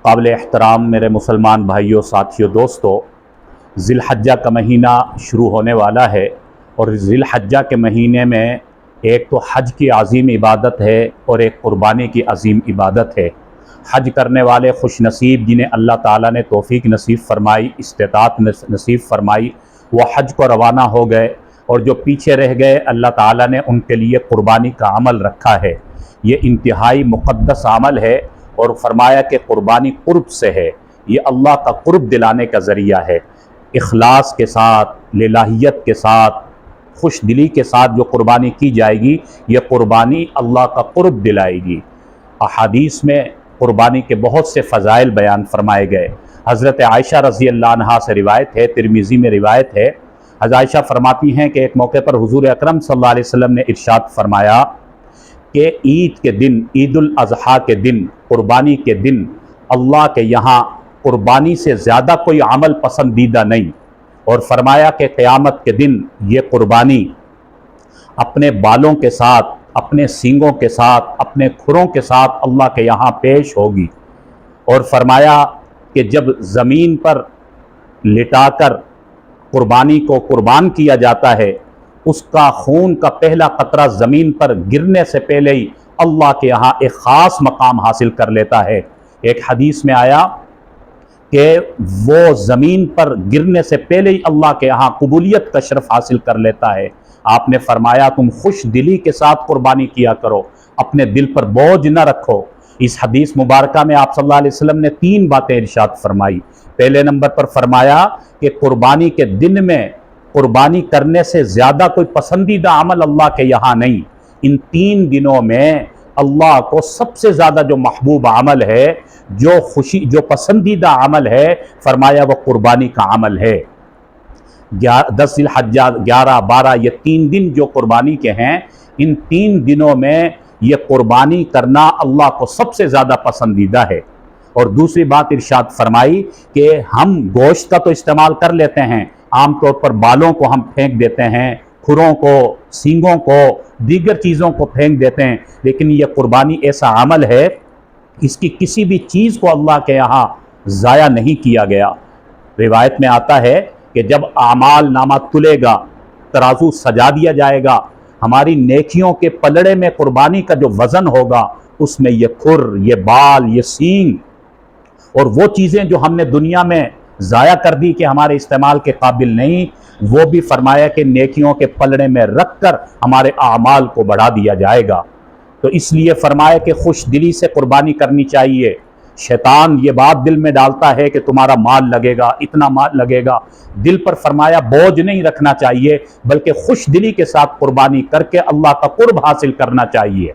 قابل احترام میرے مسلمان بھائیوں، ساتھیوں، دوستوں، ذی الحجہ کا مہینہ شروع ہونے والا ہے اور ذی الحجہ کے مہینے میں ایک تو حج کی عظیم عبادت ہے اور ایک قربانی کی عظیم عبادت ہے۔ حج کرنے والے خوش نصیب جنہیں اللہ تعالیٰ نے توفیق نصیب فرمائی، استطاعت نصیب فرمائی، وہ حج کو روانہ ہو گئے، اور جو پیچھے رہ گئے اللہ تعالیٰ نے ان کے لیے قربانی کا عمل رکھا ہے۔ یہ انتہائی مقدس عمل ہے اور فرمایا کہ قربانی قرب سے ہے، یہ اللہ کا قرب دلانے کا ذریعہ ہے۔ اخلاص کے ساتھ، للہیت کے ساتھ، خوش دلی کے ساتھ جو قربانی کی جائے گی، یہ قربانی اللہ کا قرب دلائے گی۔ احادیث میں قربانی کے بہت سے فضائل بیان فرمائے گئے۔ حضرت عائشہ رضی اللہ عنہا سے روایت ہے، ترمذی میں روایت ہے، حضرت عائشہ فرماتی ہیں کہ ایک موقع پر حضور اکرم صلی اللہ علیہ وسلم نے ارشاد فرمایا کہ عید کے دن، عید الاضحیٰ کے دن، قربانی کے دن اللہ کے یہاں قربانی سے زیادہ کوئی عمل پسندیدہ نہیں، اور فرمایا کہ قیامت کے دن یہ قربانی اپنے بالوں کے ساتھ، اپنے سینگوں کے ساتھ، اپنے کھروں کے ساتھ اللہ کے یہاں پیش ہوگی، اور فرمایا کہ جب زمین پر لٹا کر قربانی کو قربان کیا جاتا ہے، اس کا خون کا پہلا قطرہ زمین پر گرنے سے پہلے ہی اللہ کے یہاں ایک خاص مقام حاصل کر لیتا ہے۔ ایک حدیث میں آیا کہ وہ زمین پر گرنے سے پہلے ہی اللہ کے یہاں قبولیت کا شرف حاصل کر لیتا ہے۔ آپ نے فرمایا تم خوش دلی کے ساتھ قربانی کیا کرو، اپنے دل پر بوجھ نہ رکھو۔ اس حدیث مبارکہ میں آپ صلی اللہ علیہ وسلم نے 3 باتیں ارشاد فرمائی۔ پہلے نمبر پر فرمایا کہ قربانی کے دن میں قربانی کرنے سے زیادہ کوئی پسندیدہ عمل اللہ کے یہاں نہیں۔ ان 3 دنوں میں اللہ کو سب سے زیادہ جو محبوب عمل ہے، جو پسندیدہ عمل ہے، فرمایا وہ قربانی کا عمل ہے۔ 10 ذی الحجہ، 11، 12 یہ 3 دن جو قربانی کے ہیں، ان 3 دنوں میں یہ قربانی کرنا اللہ کو سب سے زیادہ پسندیدہ ہے۔ اور دوسری بات ارشاد فرمائی کہ ہم گوشت کا تو استعمال کر لیتے ہیں، عام طور پر بالوں کو ہم پھینک دیتے ہیں، کھروں کو، سینگوں کو، دیگر چیزوں کو پھینک دیتے ہیں، لیکن یہ قربانی ایسا عمل ہے، اس کی کسی بھی چیز کو اللہ کے یہاں ضائع نہیں کیا گیا۔ روایت میں آتا ہے کہ جب اعمال نامہ تلے گا، ترازو سجا دیا جائے گا، ہماری نیکیوں کے پلڑے میں قربانی کا جو وزن ہوگا، اس میں یہ کھر، یہ بال، یہ سینگ اور وہ چیزیں جو ہم نے دنیا میں ضائع کر دی کہ ہمارے استعمال کے قابل نہیں، وہ بھی فرمایا کہ نیکیوں کے پلڑے میں رکھ کر ہمارے اعمال کو بڑھا دیا جائے گا۔ تو اس لیے فرمایا کہ خوش دلی سے قربانی کرنی چاہیے۔ شیطان یہ بات دل میں ڈالتا ہے کہ تمہارا مال لگے گا، اتنا مال لگے گا، دل پر فرمایا بوجھ نہیں رکھنا چاہیے، بلکہ خوش دلی کے ساتھ قربانی کر کے اللہ کا قرب حاصل کرنا چاہیے۔